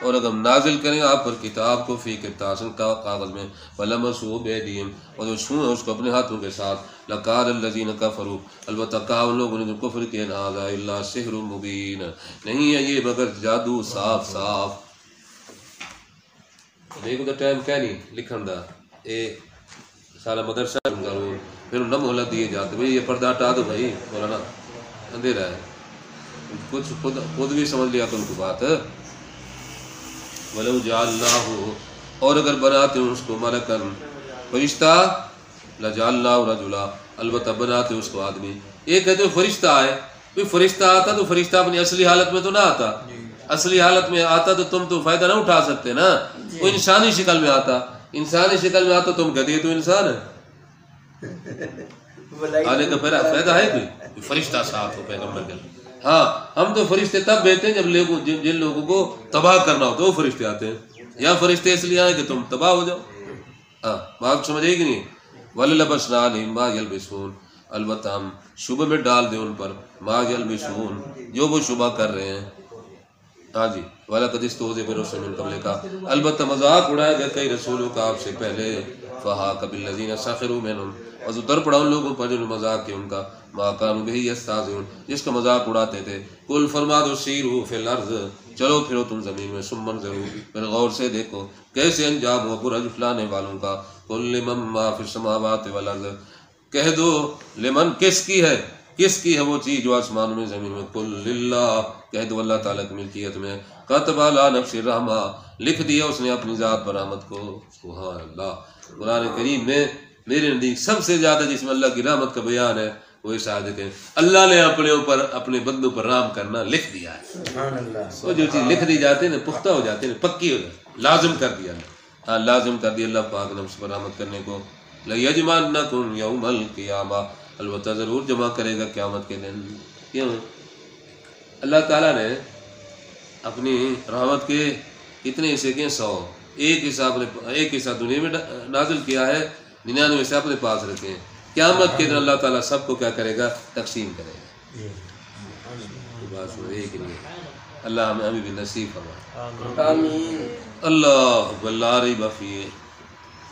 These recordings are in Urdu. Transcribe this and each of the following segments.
اور اگر ہم نازل کریں آپ پر کتاب کو فی کرتاسن کا کاغذ میں فلمسوا بایدیہم اور جو چھوئیں اس کو اپنے ہاتھوں کے ساتھ لقال الذین کفروا البتہ کہا ان لوگوں نے جو کفر کیا ان ھذا الا سحر مبین نہیں ہے یہ مگر جادو صاف صاف. دیکھو دا ٹائم کیا نہیں لکھن دا اے سارا مدرسہ ضرور پھر نہ مہلت دیے جاتے بھائی یہ پردہ ہٹا دو بھائی مولانا اندھیرا ہے کچھ خود بھی سمجھ لیا تو ان کو بات ہے. وَلَوْ جَعَلْنَاهُ اور اگر بناتے ہیں اس کو ملکن فرشتہ لَجَعَلْنَاهُ رَجُلًا البتہ بناتے اس کو آدمی. ایک کہتے ہیں فرشتہ آئے کوئی فرشتہ آتا تو فرشتہ اپنی اصلی حالت میں تو نہ آتا اصلی حالت میں آتا تو تم تو فائدہ نہ اٹھا سکتے نا وہ انسانی شکل میں آتا انسانی شکل میں آتا تم کہتے تو انسان ہے آنے کا فائدہ ہے کوئی فرشتہ ساتھ ہو پیغمبر کے. ہاں ہم تو فرشتے تب بھیجتے ہیں جب جن لوگوں کو تباہ کرنا ہو تو وہ فرشتے آتے ہیں یا فرشتے اس لیے آئے کہ تم تباہ ہو جاؤ. ہاں بات سمجھ آئی کہ نہیں. وَلَلَبَسْنَا عَلَيْهِم مَا يَلْبِسُونَ البتہ ہم شبہ میں ڈال دیں ان پر ما یلبسون جو وہ شبہ کر رہے ہیں. ہاں جی وَلَقَدِ اسْتُهْزِئَ بِرُسُلٍ مِّن قَبْلِكَ البتہ مذاق اڑایا گیا کئی رسولوں کا آپ سے پہلے فَحَاقَ بِالَّذِينَ سَخِرُوا مِنْهُمْ اور اتر پڑا ان لوگوں پر جو مذاق کیا ان کا ما كانوا بِهِ يَسْتَهْزِئُونَ جس کا مذاق اڑاتے تھے. قُلْ فرما دو سیروا فی الارض چلو پھرو تم زمین میں ثم انظروا پھر غور سے دیکھو کیسے انجام ہو برا جھٹلانے والوں کا. قُل لِمَن مَا فِی السَّمَاوَاتِ وَالْأَرْضِ کہہ دو لمن کس کی ہے وہ چیز جو آسمانوں میں زمین میں. قل للہ کہہ دو اللہ تعالیٰ کی ملکیت میں. کتب علی نفس الرحمہ لکھ دیا اس نے اپنی ذات پر رحمت کو. سبحان اللہ. قرآن کریم میں میرے نزدیک سب سے زیادہ جس میں اللہ کی رحمت کا بیان ہے وہ اس آیت ہے اللہ نے اپنے اوپر اپنے بندوں پر رحم کرنا لکھ دیا ہے. سبحان اللہ. وہ جو چیز لکھ دی جاتی ہے نا پختہ ہو جاتی ہے پکی ہو جاتی لازم کر دیا. ہاں لازم کر دیا اللہ پاک نے اس پر رحمت کرنے کو. لَيَجْمَعَنَّكُمْ يَوْمَ الْقِيَامَةِ البتہ ضرور جمع کرے گا قیامت کے دن. کیوں اللہ تعالیٰ نے اپنی رحمت کے کتنے حصے کیے 100 ایک حصہ دنیا میں نازل کیا ہے 99 حصے اپنے پاس رکھے ہیں. قیامت کے دن اللہ تعالیٰ سب کو کیا کرے گا تقسیم کرے گا. بات ایک نہیں اللہ ہمیں بھی نصیب فرمائے آمین. اللہ لا ریب فیہ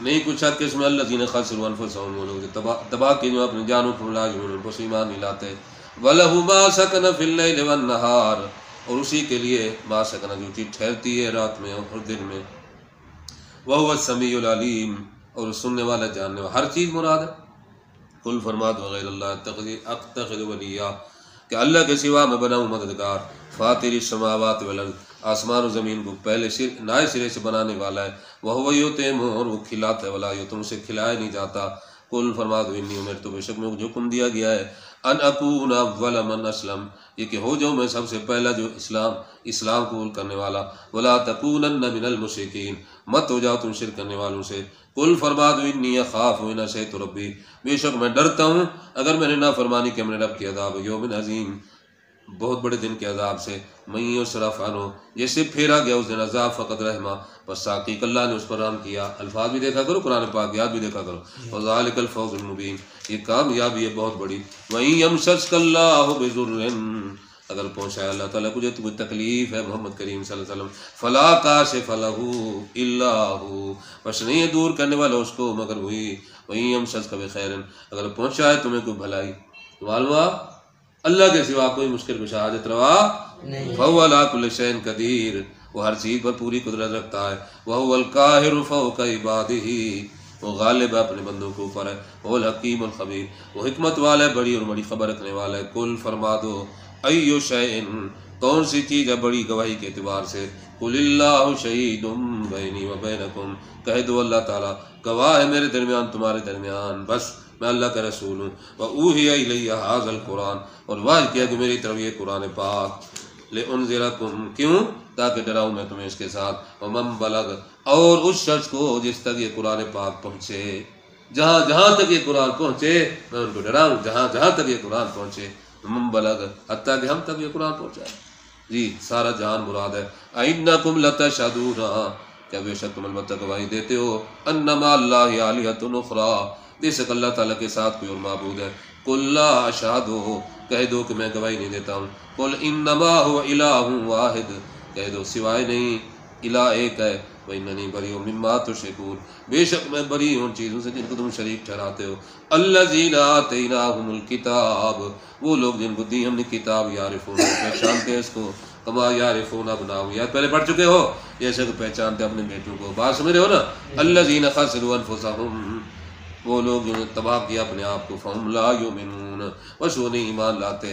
نہیں کچھ شک اس میں الذین خسروا انفسهم وہ لوگ تباہ کے جو اپنی جانوں کو لا یؤمنون وہ ایمان نہیں لاتے. وَلَهُ مَا سَكَنَ فِي اللَّيْلِ وَالنَّهَارِ اور اسی کے لیے ما سکن جو چیز ٹھہرتی ہے رات میں اور دن میں. وَهُوَ السَّمِيعُ الْعَلِيمُ اور سننے والا جاننے والا ہر چیز مراد ہے. قل فرما دو غیر اللہ اتخذ ولیا کہ اللہ کے سوا میں بناؤں مددگار. فاطر السماوات والارض آسمان و زمین کو پہلے نئے سرے سے بنانے والا ہے. وہ یطعم اور وہ کھلاتا ہے ولا یطعم اسے کھلایا نہیں جاتا. قل فرما دو انی امرت بے شک میں حکم دیا گیا ہے ان اکون اول من اسلم یہ کہ ہو جاؤں میں سب سے پہلا جو اسلام قبول کرنے والا. ولا تکونن من المشرکین مت ہو جاؤ تم شرک کرنے والوں سے. قل فرما دو انی اخاف ان عصیت ربی بے شک میں ڈرتا ہوں اگر میں نے نافرمانی کی اپنے رب کی عذاب یوم عظیم بہت بڑے دن کے عذاب سے. من یصرف عنہ جیسے پھیرا گیا اس دن عذاب فقط رحمہ بس تحقیق اللہ نے اس پر رحم کیا. الفاظ بھی دیکھا کرو قرآن پاک یاد بھی دیکھا کرو. وذالک الفوز المبین یہ کامیابی ہے بہت بڑی. وَإِن يَمْسَسْكَ اللَّهُ بِضُرٍّ اگر پہنچایا اللہ تعالیٰ کو جو تمہیں تکلیف ہے محمد کریم صلی اللہ علیہ وسلم فلا کاشف لہ الا ہو بس نہیں ہے دور کرنے والا اس کو مگر وہی. وہیں ہم سچ کبھی خیرن اگر پہنچائے تمہیں کوئی بھلائی تو معلوم اللہ کے سوا کوئی مشکل کشا حاجت روا فهو علی کل شیء قدیر وہ ہر چیز پر پوری قدرت رکھتا ہے. وهو القاہر فوق عبادہ وہ غالب ہے اپنے بندوں کے اوپر ہے. وہ الحکیم الخبیر وہ حکمت والا ہے بڑی اور بڑی خبر رکھنے والا ہے. قل فرما دو ایو شیء کون سی چیز ہے بڑی گواہی کے اعتبار سے. قل اللہ شہید بینی و بینکم کہہ دو اللہ تعالیٰ گواہ ہے میرے درمیان تمہارے درمیان بس میں اللہ کا رسول ہوں. وَأُوحِيَ إِلَيَّ هَٰذَا الْقُرْآنُ اور واحد کیا کہ میری طرف یہ قرآن پاک لِأُنذِرَكُمْ کیوں تاکہ ڈراؤں میں تمہیں اس کے ساتھ. وَمَن بَلَغَ اور اس شخص کو جس تک یہ قرآن پاک پہنچے جہاں تک یہ قرآن پہنچے میں ان کو ڈراؤں جہاں تک یہ قرآن پہنچے. وَمَن بَلَغَ حتیٰ کہ ہم تک یہ قرآن پہنچائے جی سارا جہان مراد ہے. اِنَّكُمْ لَتَشْهَدُونَ کیا بے شک تم البتہ گواہی دیتے ہو ان مع اللہ آلہۃ اخری بے شک اللہ تعالیٰ کے ساتھ کوئی اور معبود ہے. قل لا اشہد کہہ دو کہ میں گواہی نہیں دیتا ہوں. قل انما هو الہ واحد کہہ دو سوائے نہیں الہ ایک ہے، وَإِنَّنِي بَرِيءٌ مِّمَّا تُشْرِكُونَ، بے شک میں بری ہوں ان چیزوں سے جن کو تم شریک ٹھہراتے ہو۔ الَّذِينَ آتَيْنَاهُمُ الْكِتَابَ، وہ لوگ جن کو دی ہم نے کتاب، یعرفون پہچانتے ہیں اس کو، کما یعرفون ابناءہم، یا پہلے پڑھ چکے ہو، جیسے کہ پہچانتے اپنے بیٹوں کو۔ بات سمجھ رہے ہو نا؟ الَّذِينَ خَسِرُوا أَنفُسَهُمْ، وہ لوگ جنہوں نے تباہ کیا اپنے آپ کو، فَهُمْ لَا يُؤْمِنُونَ، بس وہ نہیں ایمان لاتے۔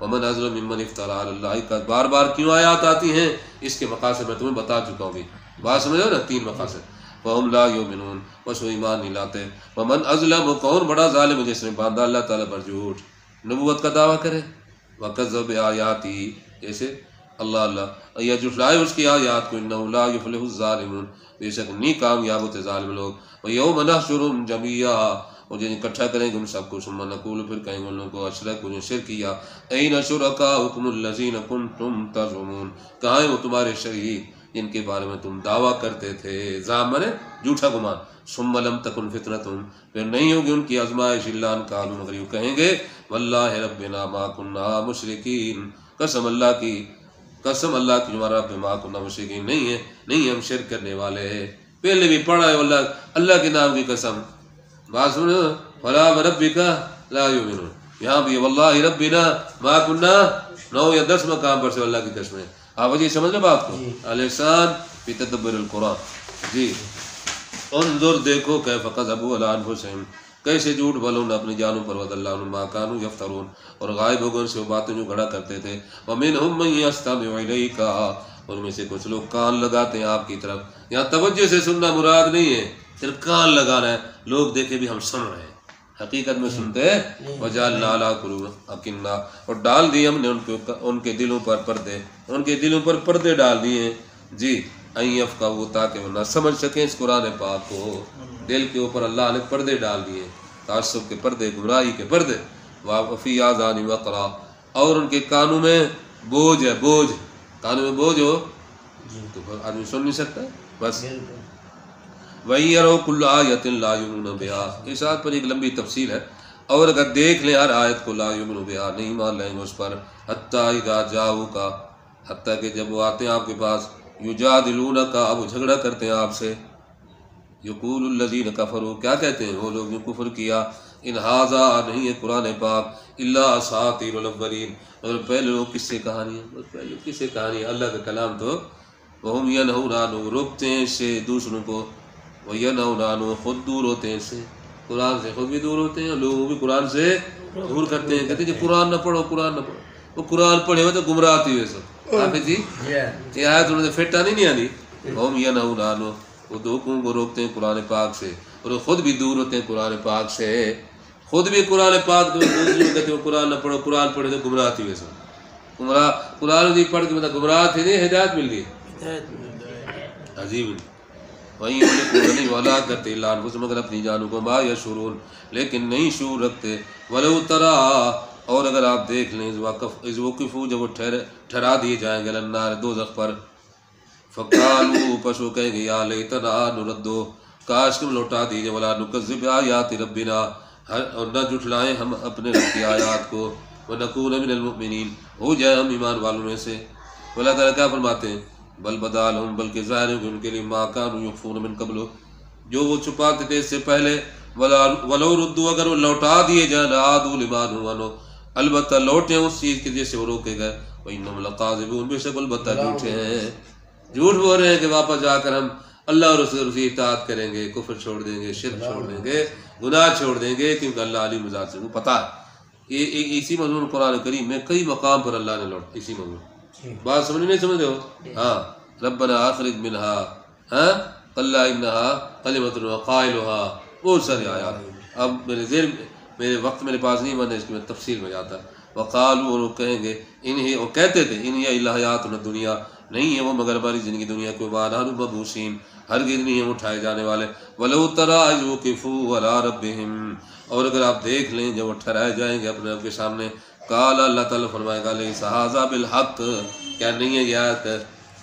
وَمَنْ أَظْلَمُ مِمَّنِ افْتَرَىٰ عَلَى اللَّهِ كَذِبًا، بار بار کیوں آیات آتی ہیں؟ اس کے مقاصد میں تمہیں بتا چکا ہوں۔ بات سمجھ رہے ہو نا؟ 3 مقاصد۔ فَهُمْ لَا يُؤْمِنُونَ، بس وہ ایمان نہیں لاتے۔ وَمَنْ أَظْلَمُ، کون بڑا ظالم ہے جس نے باندھا اللہ تعالیٰ پر جھوٹ، نبوت کا دعویٰ کرے، وَكَذَّبَ بِآيَاتِهِ، جیسے اللہ یا جھٹلائے اس کی آیات کو، إِنَّهُ لَا يُفْلِحُ الظَّالِمُونَ، بے شک نہیں کامیاب ہوتے ظالم لوگ۔ وَيَوْمَ نَحْشُرُهُمْ جَمِيعًا، اور جن اکٹھا کریں گے ان سب کو، ثم نقول، پھر کہیں گے ان لوگوں کو، اشرکوا، جو شرک کیا، أَيْنَ شُرَكَاؤُكُمُ الَّذِينَ كُنتُمْ تَزْعُمُونَ، کہاں ہیں وہ تمہارے شریک جن کے بارے میں تم دعویٰ کرتے تھے؟ زعم نے جھوٹا گمان۔ ثم لم تکن فتنتهم، پھر نہیں ہوگی ان کی آزمائش، الا ان قالوا، مگر یہ کہیں گے، واللہ ربنا ما كنا مشرکین، قسم اللہ کی، قسم اللہ کی ہمارا رب، ما كنا مشرکین، نہیں ہم شرک کرنے والے ہیں۔ پہلے بھی پڑھا ہے، اللہ کے نام کی قسم۔ بات سنو، فلا وربک لا یؤمنون، یہاں بھی واللہ ربنا ما كنا، 9 یا 10 مقام پر سے اللہ کی قسمیں۔ آپ جی سمجھ لیں بات کو؟ الحسان فی تدبر القرآن۔ جی انظر، دیکھو، کیف کذبوا علی انفسہم، کیسے جھوٹ بولوں نے اپنی جانوں پر، وضل عنہم ما کانوا یفترون، اور غائب ہو گئے ان سے وہ باتیں جو گھڑا کرتے تھے۔ ومنہم من یستمع الیک، ان میں سے کچھ لوگ کان لگاتے ہیں آپ کی طرف۔ یہاں توجہ سے سننا مراد نہیں ہے، صرف کان لگانا ہے، لوگ دیکھے بھی ہم سن رہے ہیں، حقیقت میں سنتے ہیں۔ وجعلنا علی قلوبہم اکنہ، اور ڈال دیے ہم نے ان کے دلوں پر پردے، ان کے دلوں پر پردے ڈال دیے ہیں، جی، ان یفقہوا، تاکہ وہ نہ سمجھ سکیں اس قرآن پاک کو۔ دل کے اوپر اللہ نے پردے ڈال دیے، تعصب کے پردے، گمراہی کے پردے۔ وفی آذانہم وقرا، اور ان کے کانوں میں بوجھ ہے، بوجھ، کانوں میں بوجھ ہو تو آدمی سن نہیں سکتا بس۔ وَإِن يَرَوْا كُلَّ آیَةٍ لَا يُؤْمِنُوا بِهَا، اس آیت پر ایک لمبی تفصیل ہے، اور اگر دیکھ لیں ہر آیت کو، لا یؤمنوا بها، نہیں مان لیں گے اس پر، حتی اذا جاؤک، حتیٰ کہ جب وہ آتے ہیں آپ کے پاس، یجادلونک، اب وہ جھگڑا کرتے ہیں آپ سے، یقول الذین کفروا، کیا کہتے ہیں وہ لوگ جو کفر کیا، ان ھذا، نہیں ہے قرآن پاک، الا اساطیر الاولین، اور پہلے لوگ قصے کہانی، بس پہلے قصے کہانی، اللہ کا کلام تو۔ وہم ینہون عنہ، روکتے ہیں اس سے دوسروں کو، وینہون عنہ، خود دور ہوتے ہیں اس سے، قرآن سے خود بھی دور ہوتے ہیں، اور لوگوں بھی قرآن سے دور کرتے ہیں، کہتے ہیں کہ قرآن نہ پڑھو، قرآن نہ پڑھو، وہ قرآن پڑھے ہوئے تو گمراہ ہوتی ہوئے سب۔ حافظ جی یہ آیت انہوں نے پھٹا نہیں آنی، وہم ینہون عنہ، وہ دوکوں کو روکتے ہیں قرآن پاک سے، اور وہ خود بھی دور ہوتے ہیں قرآن پاک سے، خود بھی قرآن پاک تو کہتے ہیں قرآن نہ پڑھو، قرآن پڑھے تو گمراہ تھی ویسے، گمراہ قرآن بھی پڑھ کے مطلب گمراہ تھے، نہیں ہدایت مل گئی، عجیب۔ وہیں نہیں والا کرتے اللہ انفسہم، مگر اپنی جانوں کو، ما یشعرون، لیکن نہیں شعور رکھتے۔ ولو تری، اور اگر آپ دیکھ لیں، اذ وقفوا، جب وہ ٹھہرا دیے جائیں گے، النار، دوزخ پر، فقالوا، پس وہ کہیں گے، یا لیتنا نردو، کاش ہم لوٹا دیجیے، ولا نکذب بآیات ربنا، اور نہ جھٹلائیں ہم اپنے رب کی آیات کو، ونکون من المؤمنین، ہو جائے ہم ایمان والوں میں سے۔ اللہ تعالیٰ کیا فرماتے ہیں، بل بدا لہم، بلکہ ظاہر ہے کہ ان کے لیے، ما کانوا یخفون من قبل، جو وہ چھپاتے تھے اس سے پہلے، ولو ردوا، اگر وہ لوٹا دیے جائیں، لعادوا لما نہوا عنہ، البتہ لوٹیں اس چیز کے جس سے وہ روکے گئے، وانہم لکاذبون، بے شک البتہ جھوٹے ہیں، جھوٹ بول رہے ہیں کہ واپس جا کر ہم اللہ اور رسول کی اطاعت کریں گے، کفر چھوڑ دیں گے، شرک چھوڑ دیں گے، گناہ چھوڑ دیں گے، کیونکہ اللہ علیم ذات سے وہ پتہ ہے۔ یہ اسی مضمون قرآن کریم میں کئی مقام پر اللہ نے لوٹ، اسی مضمون، بات سمجھ نہیں سمجھ رہے ہو؟ ہاں، ربنا اخرج منها، ہاں، قلّا انها کلمۃ وقائلها، بہت سارے آیات، اب میرے وقت میرے پاس نہیں، میں اس کی میں تفصیل میں جاتا۔ وقالوا، اور وہ کہیں گے، انہیں، وہ کہتے تھے، ان ہی الا حیاتنا الدنیا، نہیں ہے وہ مگر ہماری زندگی دنیا کو، وما نحن مبعوثین، ہرگز نہیں ہم اٹھائے جانے والے۔ ولو تری اذ وقفوا علی ربہم، اور اگر آپ دیکھ لیں جب وہ ٹھہرائے جائیں گے اپنے رب کے سامنے، قال، اللہ تعالیٰ فرمائے گا، لیس ھذا بالحق، کیا نہیں ہے یہ آیت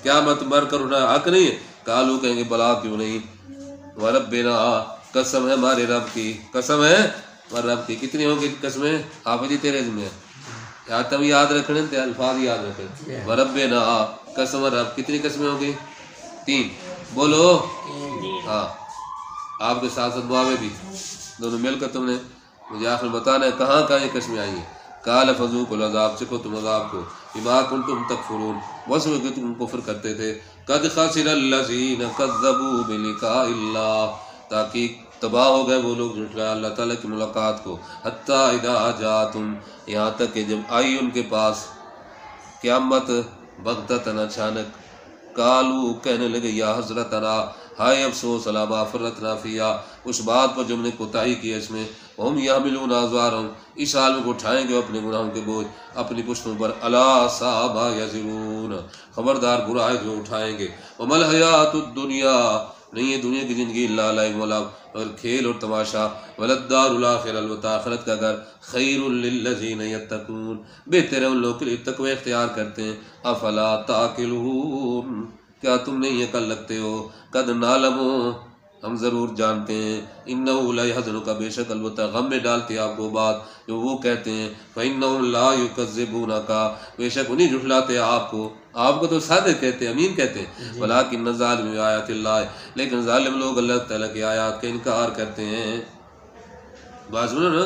قیامت مر کر اٹھنا حق نہیں ہے؟ قالوا، کہیں گے، بلا، کیوں نہیں، وربنا، قسم ہے ہمارے رب کی، قسم ہے ہمارے رب کی۔ کتنی ہوگی قسمیں حافظ جی تیرے ذمہ ہے، یا تم یاد رکھنے تھے، الفاظ یاد رکھیں، وربنا، قسم رب، کتنی قسمیں ہوگی؟ 3 بولو ہاں آپ کے ساتھ ساتھ معاویہ بھی دونوں مل کر تم نے مجھے آخر بتانا ہے کہاں کہاں یہ قسمیں آئی ہیں قال فذوقوا العذاب چکھو تم عذاب کو بما کنتم تکفرون بس کہ تم کفر کرتے تھے قد خسر الذین کذبوا بلقاء اللہ تاکہ تباہ ہو گئے وہ لوگ جھٹلایا اللہ تعالیٰ کی ملاقات کو حتیٰ اذا جاءتم یہاں تک کہ جب آئی ان کے پاس قیامت بغتتن اچانک قالوا کہنے لگے یا حضرتنا ہائے افسوس علی ما فرطنا فیہا اس بات پر جو ہم نے کوتاہی کی ہے اس میں ہم یحملون اوزارہم اس حال میں کو اٹھائیں گے اپنے گناہوں کے بوجھ اپنی پشتوں پر الا ساء ما یزرون خبردار برا ہے جو اٹھائیں گے وما الحیات الدنیا نہیں ہے دنیا کی زندگی الا لعب و لہو اور کھیل اور تماشا وللدار الاخرہ البتہ آخرت کا گھر خیر للذین یتقون بہتر ہے ان لوگوں کے لیے تقوی اختیار کرتے ہیں افلا تعقلون کیا تم نہیں عقل رکھتے ہو قد نعلم ہم ضرور جانتے ہیں انہ لا یحزنک بے شک البتہ غم میں ڈالتے آپ کو بات جو وہ کہتے ہیں فانہم لا یکذبونک بے شک انہیں جھٹلاتے آپ کو تو صادق کہتے ہیں امین کہتے ہیں ولکن الظالم بآیات اللہ لیکن ظالم لوگ اللہ تعالیٰ کی آیات کا انکار کرتے ہیں بات سنو نا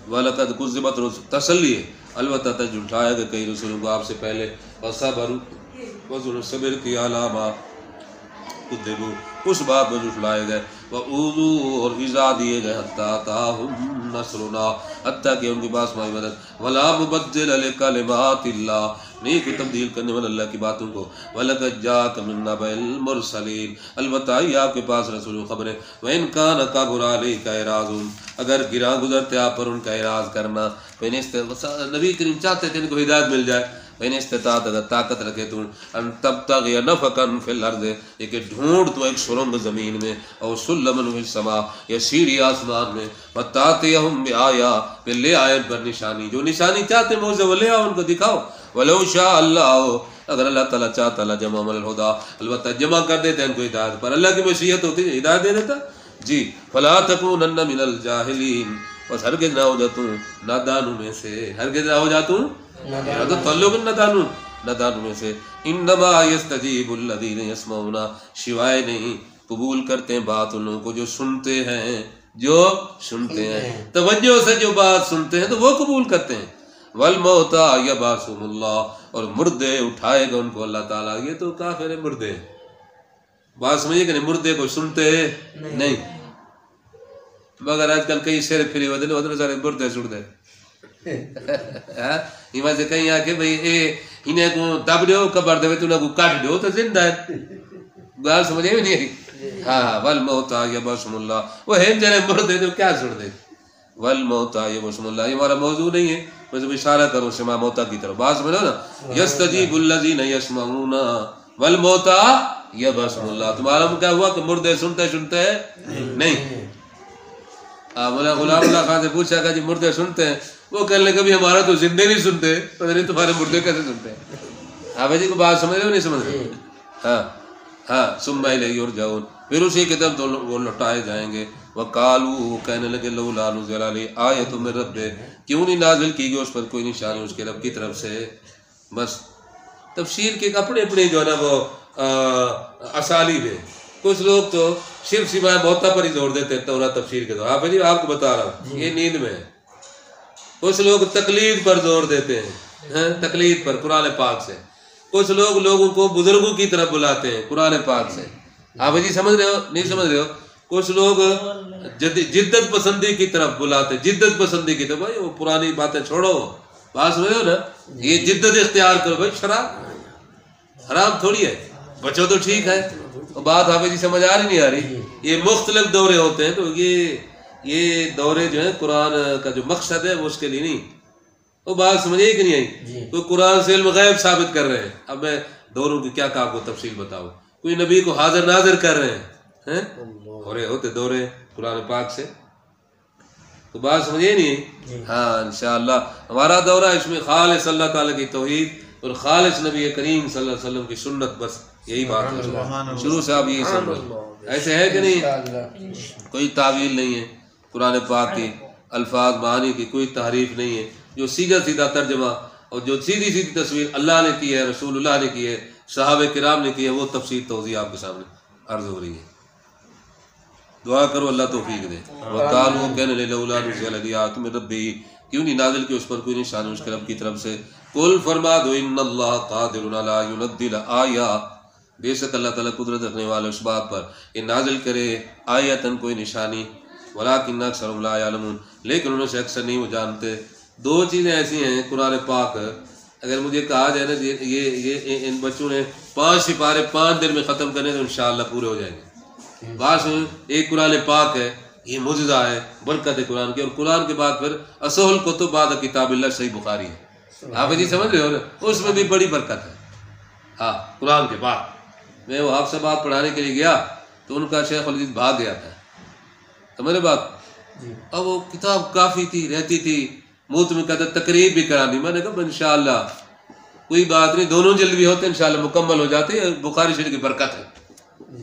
وَلَقَدْ كُذِّبَتْ رُسُلٌ تسلی ہے البتہ جھٹلایا گیا کئی رسولوں کو آپ سے پہلے وَصَبَرُوا صبر کی علامہ کذبوا اس بات پر جھٹلائے گئے وَأُوذُوا اور ایذا دیے گئے حتیٰ أَتَاهُمْ نَصْرُنَا حتیٰ کہ ان کے پاس ہماری مدد وَلَا مُبَدِّلَ لِكَلِمَاتِ اللَّهِ نہیں کوئی تبدیل کرنے والا اللہ کی باتوں کو وَلَقَدْ جَاءَكَ مِن نَبَإِ الْمُرْسَلِينَ البتہ یہ آپ کے پاس رسول خبر ہے وَإِن كَانَ كَبُرَ عَلَيْكَ إِعْرَاضٌ اگر گراں گزرتے آپ پر ان کا اعراض کرنا نبی کریم چاہتے تھے ان کو ہدایت مل جائے وَإِنِ اسْتَطَعْتَ اگر طاقت رکھے تو ان تبتغي نفقا فی الارض یہ کہ ڈھونڈ تو ایک سرنگ زمین میں اور سلما فی السماء یا سیڑھی آسمان میں وَتَأْتِيَهُمْ بِآيَةٍ پھر لے آئے پر نشانی جو نشانی چاہتے موزے وہ لے آؤ ان کو دکھاؤ وَلَوْ شَاءَ اللَّهُ اگر اللہ تعالیٰ چاہتا لَجَمَعَهُمْ عَلَى الْهُدَىٰ البتہ جمع کر دیتے ہیں ان کو ہدایت پر اللہ کی مشیت ہوتی ہے ہدایت دے دیتا جی فَلَا تَكُونَنَّ مِنَ الْجَاهِلِينَ بس ہرگز نہ ہو جاتوں نادانوں میں سے ہرگز نہ ہو جاتوں نادانوں میں سے انما یستجیب الذین یسمعون سوائے نہیں قبول کرتے ہیں بات ان لوگوں کو جو سنتے ہیں توجہ سے جو بات سنتے ہیں تو وہ قبول کرتے ہیں والموتى یبعثهم اللہ اور مردے اٹھائے گا ان کو اللہ تعالیٰ یہ تو کافر ہے مردے بات سمجھے کہ نہیں مردے کو سنتے نہیں مگر آج کل کئی شیر پھری ودنے سارے مردے سنتے ایمان سے کہیں آکے بھئی انہیں کو دب دیو قبر دے تو انہیں کو کاٹ دیو تو زندہ ہے گال سمجھے بھی نہیں ہے ہاں والموتى یبعثهم اللہ وہ ہیں جنہیں مردے تو کیا سن دے والموتى یبعثهم اللہ یہ ہمارا موضوع نہیں ہے میں سے اشارہ کروں سما موتا کی طرف بات سمجھو نا یستجیب الذین یسمعون والموتى یبعثهم اللہ تمہارا کیا ہوا کہ مردے سنتے نہیں مولا غلام اللہ خان سے پوچھا کہ جی مردے سنتے ہیں وہ کہنے لگے بھی ہمارا تو زندے نہیں سنتے پتہ نہیں تمہارے مردے کیسے سنتے ہیں آپ جی کو بات سمجھ رہے ہو نہیں سمجھ رہے ہاں ثم الیہ یرجعون پھر اسی کی طرف وہ لوٹائے جائیں گے وقالوا کہنے لگے لولا نزل علیہ آیۃ من ربہ کیوں نہیں نازل کی گئی اس پر کوئی نشانی اس کے رب کی طرف سے بس تفسیر کے اپنے اپنے جو ہے نا وہ اسالیب ہے کچھ لوگ تو صرف سوائے موتا پر ہی زور دیتے ہیں تورات تفسیر کے دور آپ جی آپ کو بتا رہا ہوں یہ نیند میں ہے کچھ لوگ تقلید پر زور دیتے ہیں تقلید پر قرآن پاک سے کچھ لوگ لوگوں کو بزرگوں کی طرف بلاتے ہیں قرآن پاک سے آپ جی سمجھ رہے ہو نہیں سمجھ رہے ہو کچھ لوگ جدت پسندی کی طرف بلاتے جدت پسندی کی طرف بھائی وہ پرانی باتیں چھوڑو بات سمجھ رہے ہو نا یہ جدت اختیار کرو بھائی شراب حرام تھوڑی ہے بچو تو ٹھیک ہے بات آپ جی سمجھ آ رہی نہیں آ رہی یہ مختلف دورے ہوتے ہیں تو یہ دورے جو ہیں قرآن کا جو مقصد ہے وہ اس کے لیے نہیں وہ بات سمجھے کہ نہیں آئی کوئی قرآن سے علم غیب ثابت کر رہے ہیں اب میں دوروں کی کیا آپ کو تفصیل بتاؤں کوئی نبی کو حاضر ناظر کر رہے ہیں ہو رہے ہوتے دورے قرآن پاک سے تو بات سمجھے نہیں ہاں انشاءاللہ ہمارا دورہ اس میں خالص اللہ تعالیٰ کی توحید اور خالص نبی کریم صلی اللہ علیہ وسلم کی سنت بس یہی بات ہے شروع سے آپ یہی سن رہے ایسے ہے کہ نہیں کوئی تعویل نہیں ہے قرآن پاک کی الفاظ معانی کی کوئی تحریف نہیں ہے جو سیدھا سیدھا ترجمہ اور جو سیدھی سیدھی تصویر اللہ نے کی ہے رسول اللہ نے کی ہے صحابہ کرام نے کی ہے وہ تفسیر توضیح آپ کے سامنے عرض ہو رہی ہے. دعا کرو اللہ توفیق دے. وقالوا کہنے لگے لولا نزل علی آیۃ من ربی، کیوں نہیں نازل کی اس پر کوئی نشانی اس کے رب کی طرف سے. قل فرما دو ان اللہ قادر علی ينزل آیہ، بے شک اللہ تعالیٰ قدرت رکھنے والے اس بات پر کہ نازل کرے آیتن کوئی نشانی، ولکن اکثرهم لا یعلمون، لیکن انہوں سے اکثر نہیں وہ جانتے. دو چیزیں ایسی ہیں قرآن پاک، اگر مجھے کہا جائے نا یہ ان بچوں نے 5 سپارے 5 دن میں ختم کرنے تو انشاءاللہ پورے ہو جائیں گے. بات ایک قرآن پاک ہے، یہ معجزہ ہے، برکت ہے قرآن کی. اور قرآن کے بعد پھر اصح الکتب بعد کتاب اللہ صحیح بخاری ہے. آپ جی سمجھ رہے ہو نا، اس میں بھی بڑی برکت ہے. ہاں قرآن کے بعد میں وہ آپ سے بات پڑھانے کے لیے گیا تو ان کا شیخ العزیز بھاگ گیا تھا، سمجھ بات. اب وہ کتاب کافی تھی رہتی تھی، منہ میں کہتا تقریب بھی کرانی. میں نے کہا انشاءاللہ کوئی بات نہیں، دونوں جلد بھی ہوتے انشاءاللہ مکمل ہو جاتے. بخاری شریف کی برکت ہے.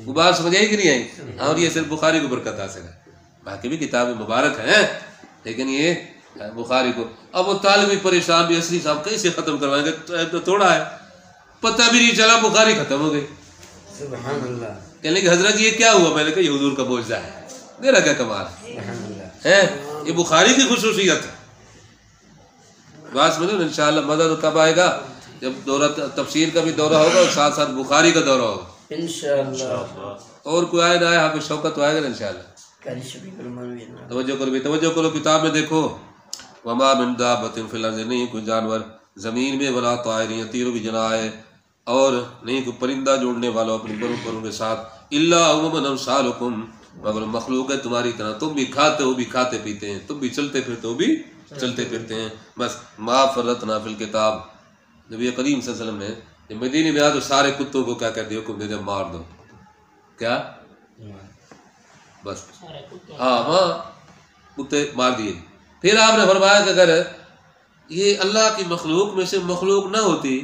وہ بات سمجھ آئی کہ نہیں آئی؟ اور یہ صرف بخاری کو برکت حاصل ہے، باقی بھی کتابیں مبارک ہیں لیکن یہ بخاری کو. اب وہ طالب بھی پریشان بھی، اصلی صاحب کیسے ختم کروائیں گے، تو تھوڑا ہے، پتہ بھی نہیں چلا بخاری ختم ہو گئی. سبحان اللہ. کہنے کہ حضرت یہ کیا ہوا؟ میں نے کہا یہ حضور کا معجزہ ہے. میرا کیا کمال ہے، یہ بخاری کی خصوصیت ہے. بات سمجھو نا. انشاءاللہ مدد کب آئے گا؟ جب دورہ تفسیر کا بھی دورہ ہوگا اور ساتھ ساتھ بخاری کا دورہ ہوگا انشاءاللہ. اور کوئی آئے نہ آئے حافظ شوکت تو آئے گا نا انشاءاللہ. توجہ کرو بھی، توجہ کرو کتاب میں دیکھو. وما من دابۃ فی الارض، نہیں کوئی جانور زمین میں، ولا طائر یطیر بجناحہ، اور نہیں کوئی پرندہ جوڑنے والا اپنے پروں کے ساتھ، الا امم امثالکم، مگر مخلوق ہے تمہاری طرح. تم بھی کھاتے ہو بھی کھاتے پیتے ہیں، تم بھی چلتے پھرتے ہو بھی چلتے پھرتے ہیں. بس ما فرطنا فی الکتاب. نبی کریم صلی اللہ علیہ وسلم نے جب مدینے میں آیا تو سارے کتوں کو کیا کر دیا، حکم دے دیا مار دو. کیا بس ہاں کتے مار دیے. پھر آپ نے فرمایا کہ اگر یہ اللہ کی مخلوق میں سے مخلوق نہ ہوتی،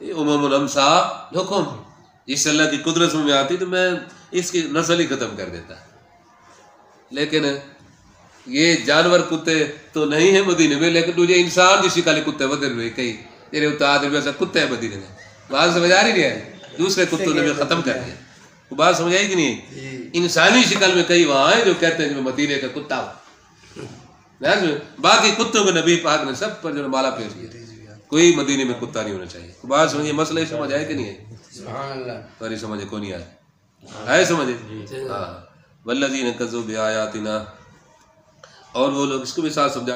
یہ امم الامثال حکم اس اللہ کی قدرت میں آتی تو میں اس کی نسل ہی ختم کر دیتا. لیکن یہ جانور کتے تو نہیں ہیں مدینے میں، لیکن تجھے انسان جسی کالے کتے بدل ہوئے کئی تیرے اتاد ویسا کتے ہیں مدینے میں. بات سمجھ آ رہی نہیں ہے؟ دوسرے کتوں نے بھی ختم کر دیا. وہ بات سمجھ آئی کہ نہیں؟ انسانی شکل میں کئی وہاں ہیں جو کہتے ہیں کہ میں مدینے کا کتا ہوں. باقی کتوں کو نبی پاک نے سب پر جو مالا پیش کیا، کوئی مدینے میں کتا نہیں ہونا چاہیے. بات سمجھے، مسئلہ سمجھ آئے کہ نہیں ہے؟ سبحان اللہ. ساری سمجھے کو نہیں آئے سمجھے. ہاں والذین کذبوا بآیاتنا، اور وہ لوگ اس کو بھی ساتھ سمجھا